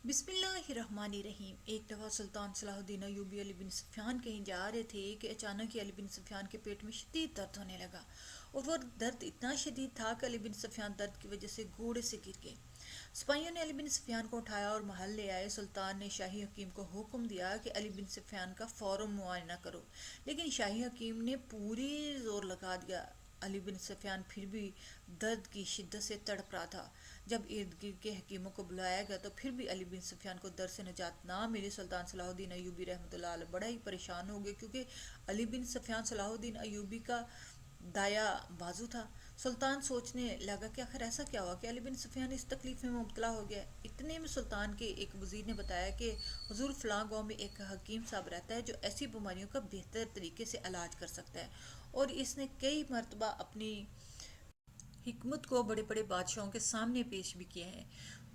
بسم اللہ الرحمن الرحیم۔ ایک دفعہ سلطان صلاح الدین ایوبی علی بن سفیان کہیں جا رہے تھے کہ اچانک ہی علی بن سفیان کے پیٹ میں شدید درد ہونے لگا، اور وہ درد اتنا شدید تھا کہ علی بن سفیان درد کی وجہ سے گھوڑے سے گر گئے۔ سپاہیوں نے علی بن سفیان کو اٹھایا اور محل لے آئے۔ سلطان نے شاہی حکیم کو حکم دیا کہ علی بن سفیان کا فوراً معائنہ کرو، لیکن شاہی حکیم نے پوری زور لگا دیا۔ علی بن سفیان پھر بھی درد کی شدت سے تڑپ رہا تھا۔ جب ارد گرد کے حکیموں کو بلایا گیا تو پھر بھی علی بن سفیان کو درد سے نجات نہ ملی۔ سلطان صلاح الدین ایوبی رحمۃ اللہ علیہ بڑا ہی پریشان ہو گئے، کیونکہ علی بن سفیان صلاح الدین ایوبی کا دایا بازو تھا۔ سلطان سوچنے لگا کہ آخر ایسا کیا ہوا کہ علی بن سفیان اس تکلیف میں مبتلا ہو گیا۔ اتنے میں سلطان کے ایک وزیر نے بتایا کہ حضور فلاں گاؤں میں ایک حکیم صاحب رہتا ہے جو ایسی بیماریوں کا بہتر طریقے سے علاج کر سکتا ہے، اور اس نے کئی مرتبہ اپنی حکمت کو بڑے بڑے بادشاہوں کے سامنے پیش بھی کیا ہے۔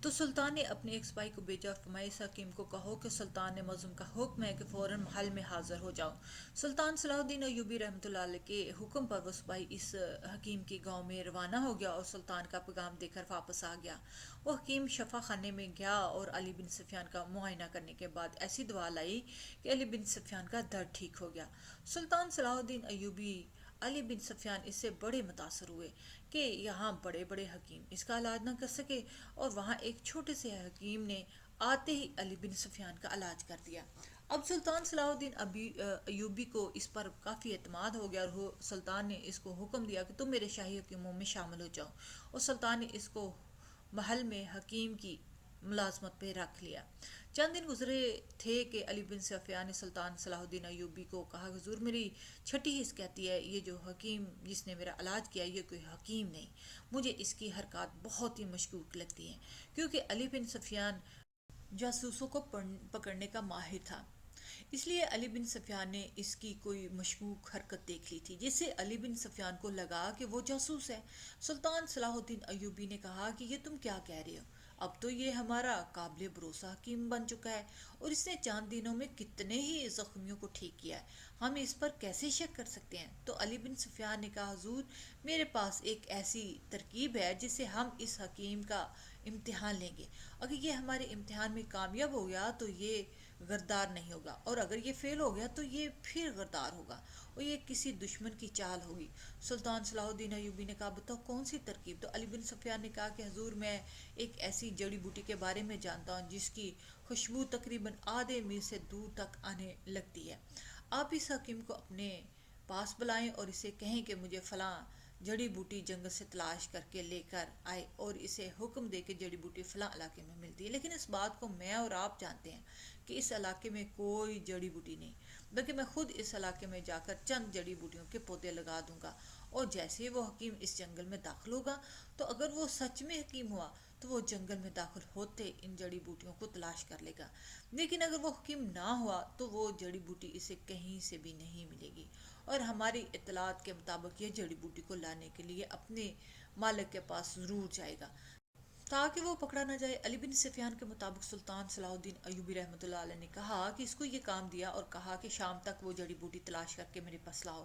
تو سلطان نے اپنے ایک سپاہی کو بھیجا اور فرمایا اس حکیم کو کہو کہ سلطان نے مظلوم کا حکم ہے کہ فوراً محل میں حاضر ہو جاؤ۔ سلطان صلاح الدین ایوبی رحمۃ اللہ علیہ کے حکم پر وہ سپاہی اس حکیم کے گاؤں میں روانہ ہو گیا اور سلطان کا پیغام دے کر واپس آ گیا۔ وہ حکیم شفا خانے میں گیا اور علی بن سفیان کا معائنہ کرنے کے بعد ایسی دوا لائی کہ علی بن سفیان کا درد ٹھیک ہو گیا۔ سلطان صلاح الدین ایوبی علی بن سفیان اس سے بڑے متاثر ہوئے کہ یہاں بڑے بڑے حکیم اس کا علاج نہ کر سکے، اور وہاں ایک چھوٹے سے حکیم نے آتے ہی علی بن سفیان کا علاج کر دیا۔ اب سلطان صلاح الدین ایوبی کو اس پر کافی اعتماد ہو گیا، اور سلطان نے اس کو حکم دیا کہ تم میرے شاہی حکیموں میں شامل ہو جاؤ، اور سلطان نے اس کو محل میں حکیم کی ملازمت پہ رکھ لیا۔ چند دن گزرے تھے کہ علی بن سفیان نے سلطان صلاح الدین ایوبی کو کہا کہ حضور میری چھٹی حس کہتی ہے یہ جو حکیم جس نے میرا علاج کیا یہ کوئی حکیم نہیں، مجھے اس کی حرکات بہت ہی مشکوک لگتی ہیں، کیونکہ علی بن سفیان جاسوسوں کو پکڑنے کا ماہر تھا۔ اس لیے علی بن سفیان نے اس کی کوئی مشکوک حرکت دیکھ لی تھی، جس سے علی بن سفیان کو لگا کہ وہ جاسوس ہے۔ سلطان صلاح الدین ایوبی نے کہا کہ یہ تم کیا کہہ رہے ہو؟ اب تو یہ ہمارا قابل بھروسہ حکیم بن چکا ہے، اور اس نے چند دنوں میں کتنے ہی زخمیوں کو ٹھیک کیا ہے، ہم اس پر کیسے شک کر سکتے ہیں؟ تو علی بن سفیان نے کہا حضور میرے پاس ایک ایسی ترکیب ہے جس سے ہم اس حکیم کا امتحان لیں گے۔ اگر یہ ہمارے امتحان میں کامیاب ہو گیا تو یہ غدار نہیں ہوگا، اور اگر یہ فیل ہو گیا تو یہ پھر غدار ہوگا، اور یہ کسی دشمن کی چال ہوگی۔ سلطان صلاح الدین ایوبی نے کہا بتاؤ کون سی ترکیب؟ تو علی بن سفیان نے کہا کہ حضور میں ایک ایسی جڑی بوٹی کے بارے میں جانتا ہوں جس کی خوشبو تقریباً آدھے میل سے دور تک آنے لگتی ہے۔ آپ اس حکیم کو اپنے پاس بلائیں اور اسے کہیں کہ مجھے فلاں جڑی بوٹی جنگل سے تلاش کر کے لے کر آئے، اور اسے حکم دے کہ جڑی بوٹی فلاں علاقے میں ملتی ہے، لیکن اس بات کو میں اور آپ جانتے ہیں کہ اس علاقے میں کوئی جڑی بوٹی نہیں، بلکہ میں خود اس علاقے میں جا کر چند جڑی بوٹیوں کے پودے لگا دوں گا، اور جیسے ہی وہ حکیم اس جنگل میں داخل ہوگا تو اگر وہ سچ میں حکیم ہوا تو وہ جنگل میں داخل ہوتے ان جڑی بوٹیوں کو تلاش کر لے گا، لیکن اگر وہ حکیم نہ ہوا تو وہ جڑی بوٹی اسے کہیں سے بھی نہیں ملے گی، اور ہماری اطلاعات کے مطابق یہ جڑی بوٹی کو لانے کے لیے اپنے مالک کے پاس ضرور جائے گا تاکہ وہ پکڑا نہ جائے۔ علی بن سفیان کے مطابق سلطان صلاح الدین ایوبی رحمۃ اللہ علیہ نے کہا کہ اس کو یہ کام دیا اور کہا کہ شام تک وہ جڑی بوٹی تلاش کر کے میرے پاس لاؤ۔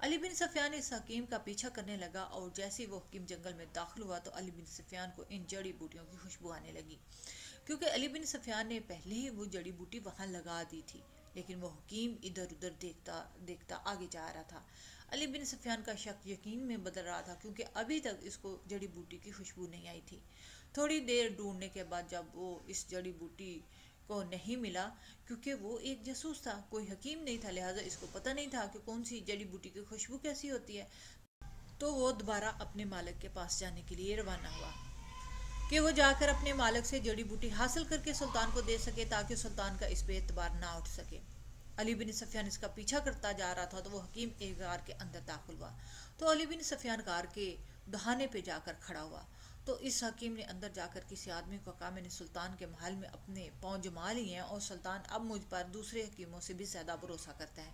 علی بن سفیان اس حکیم کا پیچھا کرنے لگا، اور جیسے وہ حکیم جنگل میں داخل ہوا تو علی بن سفیان کو ان جڑی بوٹیوں کی خوشبو آنے لگی، کیونکہ علی بن سفیان نے پہلے ہی وہ جڑی بوٹی وہاں لگا دی تھی، لیکن وہ حکیم ادھر ادھر دیکھتا دیکھتا آگے جا رہا تھا۔ علی بن سفیان کا شک یقین میں بدل رہا تھا، کیونکہ ابھی تک اس کو جڑی بوٹی کی خوشبو نہیں آئی تھی۔ تھوڑی دیر ڈھونڈنے کے بعد جب وہ اس جڑی بوٹی کو نہیں ملا، کیونکہ وہ ایک جاسوس تھا، کوئی حکیم نہیں تھا، لہٰذا اس کو پتہ نہیں تھا کہ کون سی جڑی بوٹی کی خوشبو کیسی ہوتی ہے، تو وہ دوبارہ اپنے مالک کے پاس جانے کے لیے روانہ ہوا کہ وہ جا کر اپنے مالک سے جڑی بوٹی حاصل کر کے سلطان کو دے سکے تاکہ سلطان کا اس پہ اعتبار نہ اٹھ سکے۔ علی بن سفیان اس کا پیچھا کرتا جا رہا تھا تو وہ حکیم ایک غار کے اندر داخل ہوا، تو علی بن سفیان غار کے دہانے پہ جا کر کھڑا ہوا، تو اس حکیم نے اندر جا کر کسی آدمی کو کہا میں نے سلطان کے محل میں اپنے پاؤں جما لیے ہیں، اور سلطان اب مجھ پر دوسرے حکیموں سے بھی زیادہ بھروسہ کرتا ہے،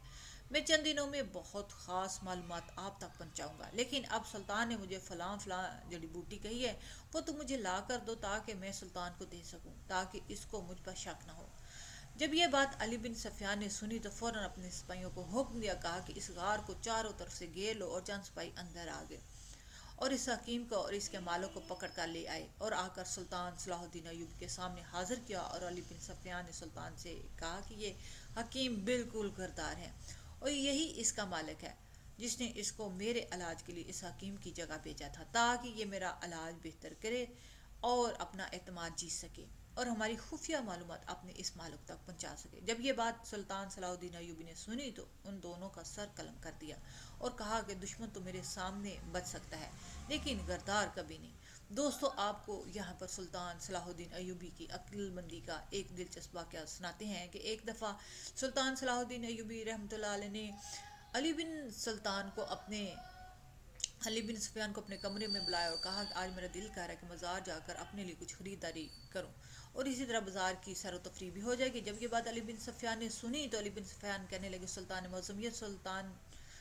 میں چند دنوں میں بہت خاص معلومات آپ تک پہنچاؤں گا، لیکن اب سلطان نے مجھے فلاں فلاں جڑی بوٹی کہی ہے، وہ تو مجھے لا کر دو تاکہ میں سلطان کو دے سکوں، تاکہ اس کو مجھ پر شک نہ ہو۔ جب یہ بات علی بن سفیان نے سنی تو فوراً اپنے سپاہیوں کو حکم دیا، کہا کہ اس غار کو چاروں طرف سے گھیر لو، اور چند سپاہی اندر آ گئے، اور اس حکیم کو اور اس کے مالوں کو پکڑ کر لے آئے اور آ کر سلطان صلاح الدین ایوبی کے سامنے حاضر کیا، اور علی بن سفیان نے سلطان سے کہا کہ یہ حکیم بالکل غدار ہے اور یہی اس کا مالک ہے جس نے اس کو میرے علاج کے لیے اس حکیم کی جگہ بھیجا تھا تاکہ یہ میرا علاج بہتر کرے اور اپنا اعتماد جیت سکے اور ہماری خفیہ معلومات اپنے اس مالک تک پہنچا سکے۔ جب یہ بات سلطان صلاح الدین ایوبی نے سنی تو ان دونوں کا سر قلم کر دیا اور کہا کہ دشمن تو میرے سامنے بچ سکتا ہے لیکن غدار کبھی نہیں۔ دوستو، آپ کو یہاں پر سلطان صلاح الدین ایوبی کی عقل مندی کا ایک دلچسپ واقعہ سناتے ہیں کہ ایک دفعہ سلطان صلاح الدین ایوبی رحمۃ اللہ علیہ نے علی بن سلطان کو اپنے علی بن سفیان کو اپنے کمرے میں بلایا اور کہا کہ آج میرا دل کر رہا ہے کہ بازار جا کر اپنے لیے کچھ خریداری کروں اور اسی طرح بازار کی سیر و تفریح بھی ہو جائے گی۔ جب یہ بات علی بن سفیان نے سنی تو علی بن سفیان کہنے لگے سلطان معظم، یہ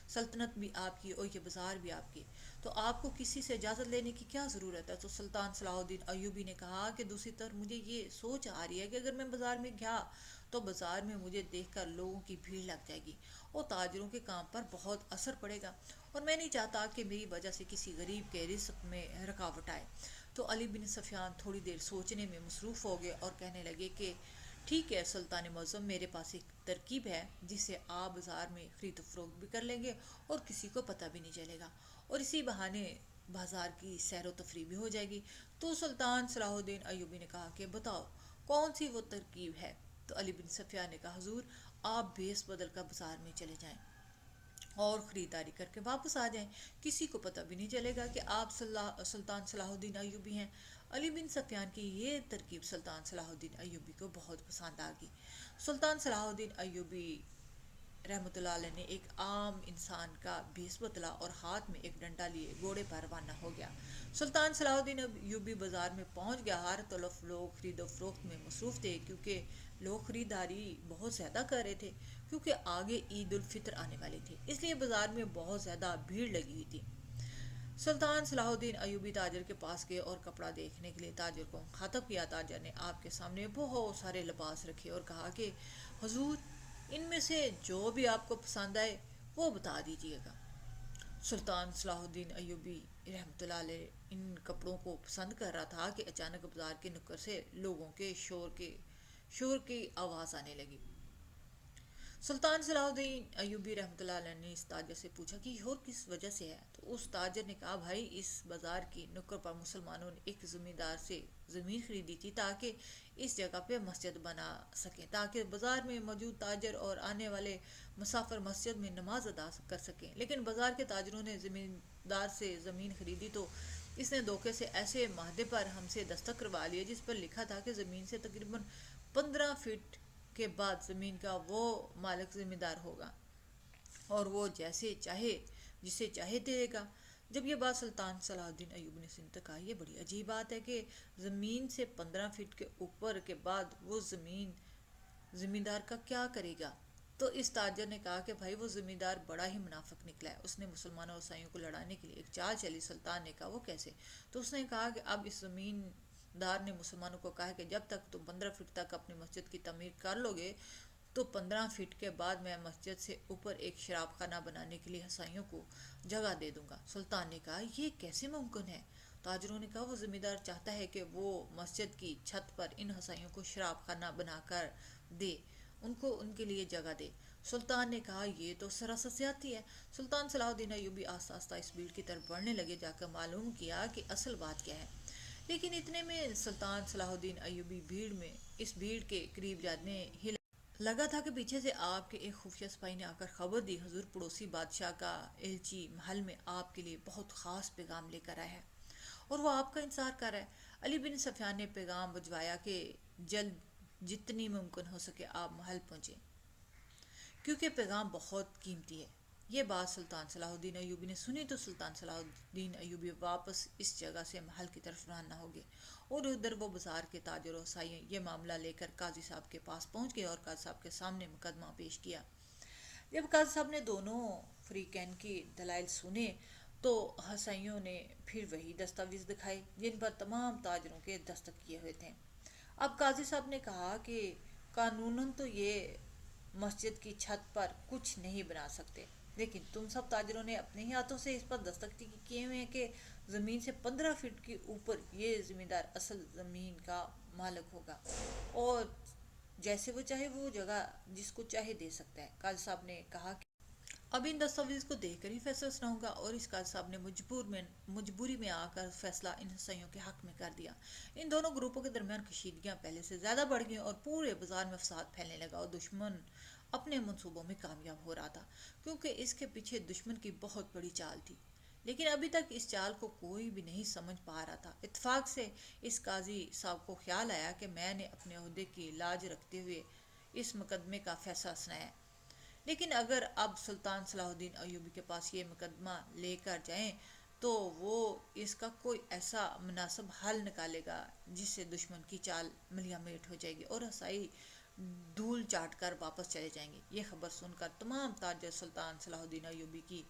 سلطنت بھی آپ کی اور یہ بازار بھی آپ کی، تو آپ کو کسی سے اجازت لینے کی کیا ضرورت ہے؟ تو سلطان صلاح الدین ایوبی نے کہا کہ دوسری طرف مجھے یہ سوچ آ رہی ہے کہ اگر میں بازار میں گیا تو بازار میں مجھے دیکھ کر لوگوں کی بھیڑ لگ جائے گی اور تاجروں کے کام پر بہت اثر پڑے گا اور میں نہیں چاہتا کہ میری وجہ سے کسی غریب کے رزق میں رکاوٹ آئے۔ تو علی بن سفیان تھوڑی دیر سوچنے میں مصروف ہو گئے اور کہنے لگے کہ ٹھیک ہے سلطان معظم، میرے پاس ایک ترکیب ہے جس سے آپ بازار میں خرید و فروخت بھی کر لیں گے اور کسی کو پتہ بھی نہیں چلے گا اور اسی بہانے بازار کی سیر و تفریح بھی ہو جائے گی۔ تو سلطان صلاح الدین ایوبی نے کہا کہ بتاؤ کون سی وہ ترکیب ہے؟ تو علی بن سفیان نے کہا حضور، آپ بھیس بدل کر بازار میں چلے جائیں اور خریداری کر کے واپس آ جائیں، کسی کو پتہ بھی نہیں چلے گا کہ آپ سلطان صلاح الدین ایوبی ہیں۔ علی بن سفیان کی یہ ترکیب سلطان صلاح الدین ایوبی کو بہت پسند آ گئی۔ سلطان صلاح الدین ایوبی رحمۃ اللہ علیہ نے ایک عام انسان کا بھیس بدلا اور ہاتھ میں ایک ڈنڈا لیے گھوڑے پر روانہ ہو گیا۔ سلطان صلاح الدین ایوبی بازار میں پہنچ گیا۔ ہر طرف لوگ خرید و فروخت میں مصروف تھے کیونکہ لوگ خریداری بہت زیادہ کر رہے تھے کیونکہ آگے عید الفطر آنے والی تھی، اس لیے بازار میں بہت زیادہ بھیڑ لگی ہوئی تھی۔ سلطان صلاح الدین ایوبی تاجر کے پاس گئے اور کپڑا دیکھنے کے لیے تاجر کو مخاطب کیا۔ تاجر نے آپ کے سامنے بہت سارے لباس رکھے اور کہا کہ حضور، ان میں سے جو بھی آپ کو پسند آئے وہ بتا دیجیے گا۔ سلطان صلاح الدین ایوبی رحمۃ اللہ علیہ ان کپڑوں کو پسند کر رہا تھا کہ اچانک بازار کے نکر سے لوگوں کے شور کی آواز آنے لگی۔ سلطان صلاح الدین ایوبی رحمۃ اللہ علیہ نے اس تاجر سے پوچھا کہ یہ اور کس وجہ سے ہے؟ تو اس تاجر نے کہا بھائی، اس بازار کی نکر پر مسلمانوں نے ایک زمیندار سے زمین خریدی تھی تاکہ اس جگہ پہ مسجد بنا سکیں، تاکہ بازار میں موجود تاجر اور آنے والے مسافر مسجد میں نماز ادا کر سکیں، لیکن بازار کے تاجروں نے زمیندار سے زمین خریدی تو اس نے دھوکے سے ایسے معاہدے پر ہم سے دستخط کروا لیے جس پر لکھا تھا کہ زمین سے تقریباً 15 فٹ کے بعد زمین کا وہ مالک ذمہ دار ہوگا اور وہ جسے چاہے دے گا۔ جب یہ بات سلطان صلاح الدین ایوبی نے سنی تو کہا یہ بڑی عجیب بات ہے کہ زمین سے 15 فٹ کے اوپر کے بعد وہ زمین زمیندار کا کیا کرے گا؟ تو اس تاجر نے کہا کہ بھائی، وہ زمیندار بڑا ہی منافق نکلا ہے، اس نے مسلمانوں اور عیسائیوں کو لڑانے کے لیے ایک چال چلی۔ سلطان نے کہا وہ کیسے؟ تو اس نے کہا کہ اب اس زمیندار نے مسلمانوں کو کہا کہ جب تک تم 15 فٹ تک اپنی مسجد کی تعمیر کر لو گے تو 15 فٹ کے بعد میں مسجد سے اوپر ایک شراب خانہ بنانے کے لیے عیسائیوں کو جگہ دے دوں گا۔ سلطان نے کہا یہ کیسے ممکن ہے؟ تاجروں نے کہا وہ زمیندار چاہتا ہے کہ وہ مسجد کی چھت پر ان عیسائیوں کو شراب خانہ بنا کر دے، ان کے لیے جگہ دے۔ سلطان نے کہا یہ تو سراسر زیادتی ہے۔ سلطان صلاح الدین ایوبی آہستہ آہستہ اس بھیڑ کی طرف بڑھنے لگے، جا کر معلوم کیا کہ اصل بات کیا ہے، لیکن اتنے میں سلطان صلاح الدین ایوبی اس بھیڑ کے قریب جانے ہی لگا تھا کہ پیچھے سے آپ کے ایک خفیہ سپاہی نے آ کر خبر دی حضور، پڑوسی بادشاہ کا ایلچی محل میں آپ کے لیے بہت خاص پیغام لے کر آیا ہے اور وہ آپ کا انتظار کر رہا ہے۔ علی بن سفیان نے پیغام بھجوایا کہ جلد جتنی ممکن ہو سکے آپ محل پہنچیں کیونکہ پیغام بہت قیمتی ہے۔ یہ بات سلطان صلاح الدین ایوبی نے سنی تو سلطان صلاح الدین ایوبی واپس اس جگہ سے محل کی طرف روانہ ہو گئے اور ادھر وہ بازار کے تاجر و عیسائی یہ معاملہ لے کر قاضی صاحب کے پاس پہنچ گئے اور قاضی صاحب کے سامنے مقدمہ پیش کیا۔ جب قاضی صاحب نے دونوں فریقین کی دلائل سنے تو عیسائیوں نے پھر وہی دستاویز دکھائے جن پر تمام تاجروں کے دستخط کیے ہوئے تھے۔ اب قاضی صاحب نے کہا کہ قانوناً تو یہ مسجد کی چھت پر کچھ نہیں بنا سکتے، لیکن تم سب تاجروں نے اپنے ہی ہاتھوں سے اس پر دستخط کیے ہوئے ہیں کہ زمین سے 15 فٹ کے اوپر یہ زمیندار اصل زمین کا مالک ہوگا، اور جیسے وہ چاہے وہ جگہ جس کو چاہے دے سکتا ہے۔ قاضی صاحب نے کہا کہ اب ان دستاویز کو دیکھ کر ہی فیصلہ سنا ہوگا، اور اس قاضی صاحب نے مجبوری میں آ کر فیصلہ ان حسائیوں کے حق میں کر دیا۔ ان دونوں گروپوں کے درمیان کشیدگیاں پہلے سے زیادہ بڑھ گئیں، اور پورے بازار میں فساد پھیلنے لگا، اور دشمن اپنے منصوبوں میں کامیاب ہو رہا تھا، کیونکہ اس کے پیچھے دشمن کی بہت بڑی چال تھی۔ لیکن ابھی تک اس چال کو کوئی بھی نہیں سمجھ پا رہا تھا۔ اتفاق سے اس قاضی صاحب کو خیال آیا کہ میں نے اپنے عہدے کی لاج رکھتے ہوئے اس مقدمے کا فیصلہ سنایا، لیکن اگر اب سلطان صلاح الدین ایوبی کے پاس یہ مقدمہ لے کر جائیں تو وہ اس کا کوئی ایسا مناسب حل نکالے گا جس سے دشمن کی چال ملیا میٹ ہو جائے گی، اور رسائی دھول چاٹ کر واپس چلے جائیں گے۔ یہ خبر سن کر تمام تاجر سلطان صلاح الدین ایوبی کی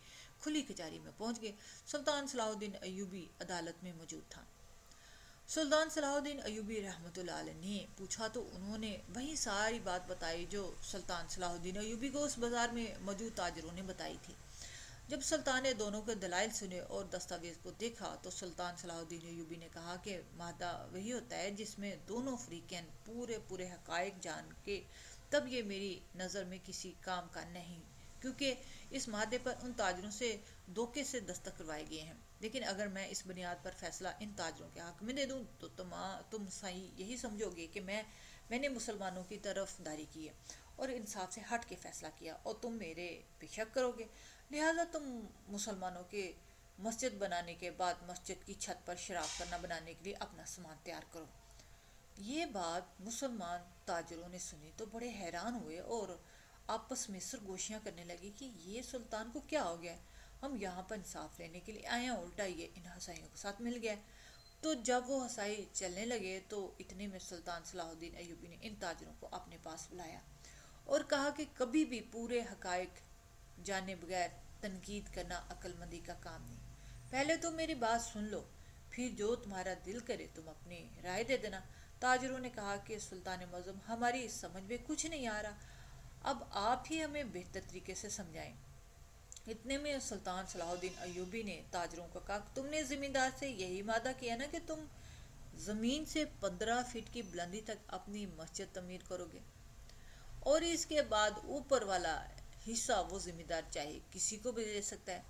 کھلی کچہری میں پہنچ گئے۔ سلطان صلاح الدین ایوبی عدالت میں موجود تھا۔ سلطان صلاح الدین ایوبی رحمۃ اللہ علیہ نے پوچھا تو انہوں نے وہی ساری بات بتائی جو سلطان صلاح الدین ایوبی کو اس بازار میں موجود تاجروں نے بتائی تھی۔ جب سلطان نے دونوں کے دلائل سنے اور دستاویز کو دیکھا تو سلطان صلاح الدین ایوبی نے کہا کہ معاہدہ وہی ہوتا ہے جس میں دونوں فریقین پورے حقائق جان کے، تب یہ میری نظر میں کسی کام کا نہیں، کیونکہ اس معاہدے پر ان تاجروں سے دھوکے سے دستخط کروائے گئے ہیں۔ لیکن اگر میں اس بنیاد پر فیصلہ ان تاجروں کے حق میں دے دوں تو تم صحیح یہی سمجھو گے کہ میں نے مسلمانوں کی طرف داری کی ہے اور انصاف سے ہٹ کے فیصلہ کیا، اور تم میرے پہ شک کرو گے، لہٰذا تم مسلمانوں کے مسجد بنانے کے بعد مسجد کی چھت پر شراب خانہ بنانے کے لیے اپنا سامان تیار کرو۔ یہ بات مسلمان تاجروں نے سنی تو بڑے حیران ہوئے اور آپس میں سرگوشیاں کرنے لگے کہ یہ سلطان کو کیا ہو گیا، ہم یہاں پر انصاف لینے کے لیے آئے ہیں، الٹا یہ ان ہسائیوں کے ساتھ مل گیا۔ تو جب وہ ہسائی چلنے لگے تو اتنے میں سلطان صلاح الدین ایوبی نے ان تاجروں کو اپنے پاس بلایا اور کہا کہ کبھی بھی پورے حقائق جانے بغیر تنقید کرنا عقل مندی کا کام نہیں، پہلے تو میری بات سن لو، پھر جو تمہارا دل کرے تم اپنی رائے دے دینا۔ تاجروں نے کہا کہ سلطان معظم، ہماری سمجھ میں کچھ نہیں آ رہا، اب آپ ہی ہمیں بہتر طریقے سے سمجھائیں۔ اتنے میں سلطان صلاح الدین ایوبی نے تاجروں کو کہا، تم نے زمیندار سے یہی وعدہ کیا نا کہ تم زمین سے 15 فٹ کی بلندی تک اپنی مسجد تعمیر کرو گے، اور اس کے بعد اوپر والا حصہ وہ زمیندار چاہے کسی کو بھی دے سکتا ہے۔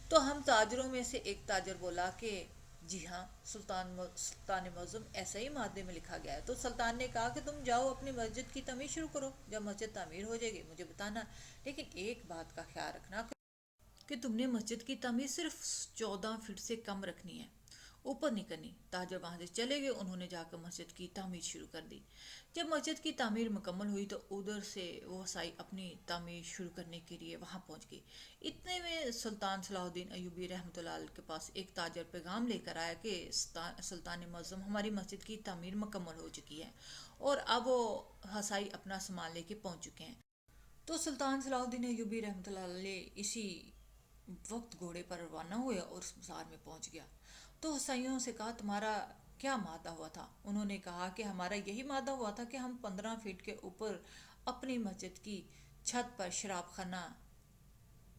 تو ہم تاجروں میں سے ایک تاجر بولا کہ جی ہاں سلطان معظم، ایسا ہی معاہدے میں لکھا گیا ہے۔ تو سلطان نے کہا کہ تم جاؤ اپنی مسجد کی تعمیر شروع کرو، جب مسجد تعمیر ہو جائے گی مجھے بتانا، لیکن ایک بات کا خیال رکھنا کہ تم نے مسجد کی تعمیر صرف 14 فٹ سے کم رکھنی ہے، اوپر نہیں کرنی۔ تاجر وہاں سے چلے گئے، انہوں نے جا کر مسجد کی تعمیر شروع کر دی۔ جب مسجد کی تعمیر مکمل ہوئی تو ادھر سے وہ حسائی اپنی تعمیر شروع کرنے کے لیے وہاں پہنچ گئی۔ اتنے میں سلطان صلاح الدین ایوبی رحمۃ اللہ علیہ کے پاس ایک تاجر پیغام لے کر آیا کہ سلطان معظم، ہماری مسجد کی تعمیر مکمل ہو چکی ہے اور اب وہ حسائی اپنا سامان لے کے پہنچ چکے ہیں۔ تو سلطان صلاح الدین ایوبی رحمۃ اللہ علیہ اسی وقت گھوڑے پر روانہ ہوئے اور اس بازار میں پہنچ گیا۔ تو حسائیوں سے کہا، تمہارا کیا معاہدہ ہوا تھا؟ انہوں نے کہا کہ ہمارا یہی معاہدہ ہوا تھا کہ ہم 15 فٹ کے اوپر اپنی مسجد کی چھت پر شراب خانہ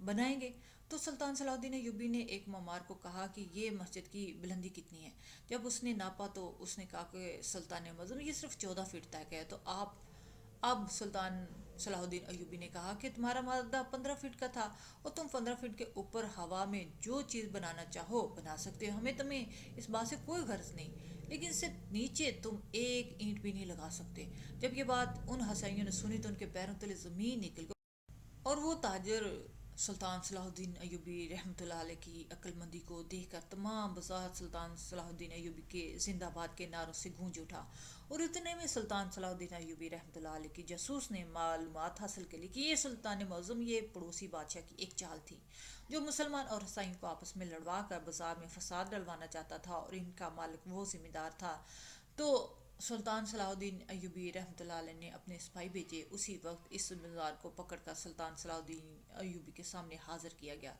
بنائیں گے۔ تو سلطان صلاح الدین ایوبی نے ایک معمار کو کہا کہ یہ مسجد کی بلندی کتنی ہے؟ جب اس نے ناپا تو اس نے کہا کہ سلطان معظم، یہ صرف 14 فٹ تک ہے۔ تو اب سلطان صلاح الدین ایوبی نے کہا کہ تمہارا معاہدہ 15 فٹ کا تھا اور تم 15 فٹ کے اوپر ہوا میں جو چیز بنانا چاہو بنا سکتے ہو، ہمیں تمہیں اس بات سے کوئی غرض نہیں، لیکن اس سے نیچے تم ایک اینٹ بھی نہیں لگا سکتے۔ جب یہ بات ان حسائیوں نے سنی تو ان کے پیروں تلے زمین نکل گئی، اور وہ تاجر سلطان صلاح الدین ایوبی رحمۃ اللہ علیہ کی عقل مندی کو دیکھ کر تمام بازار سلطان صلاح الدین ایوبی کے زندہ باد کے نعروں سے گونج اٹھا۔ اور اتنے میں سلطان صلاح الدین ایوبی رحمۃ اللہ علیہ کی جاسوس نے معلومات حاصل کر لی کہ یہ سلطان معظم، یہ پڑوسی بادشاہ کی ایک چال تھی جو مسلمان اور عیسائیوں کو آپس میں لڑوا کر بازار میں فساد ڈلوانا چاہتا تھا، اور ان کا مالک وہ زمیندار تھا۔ تو سلطان صلاح الدین ایوبی رحمۃ اللہ علیہ نے اپنے سپاہی بھیجے، اسی وقت اس زمیندار کو پکڑ کر سلطان صلاح الدین ایوبی کے سامنے حاضر کیا گیا۔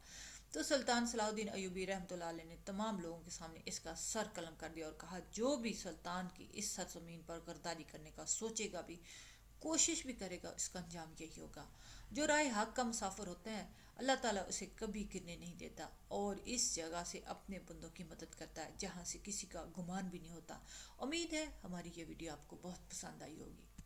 تو سلطان صلاح الدین ایوبی رحمۃ اللہ علیہ نے تمام لوگوں کے سامنے اس کا سر قلم کر دیا اور کہا، جو بھی سلطان کی اس سرزمین پر غداری کرنے کا سوچے گا بھی کوشش بھی کرے گا اس کا انجام یہی ہوگا۔ جو راہ حق کا مسافر ہوتا ہے اللہ تعالیٰ اسے کبھی گرنے نہیں دیتا اور اس جگہ سے اپنے بندوں کی مدد کرتا ہے جہاں سے کسی کا گمان بھی نہیں ہوتا۔ امید ہے ہماری یہ ویڈیو آپ کو بہت پسند آئی ہوگی۔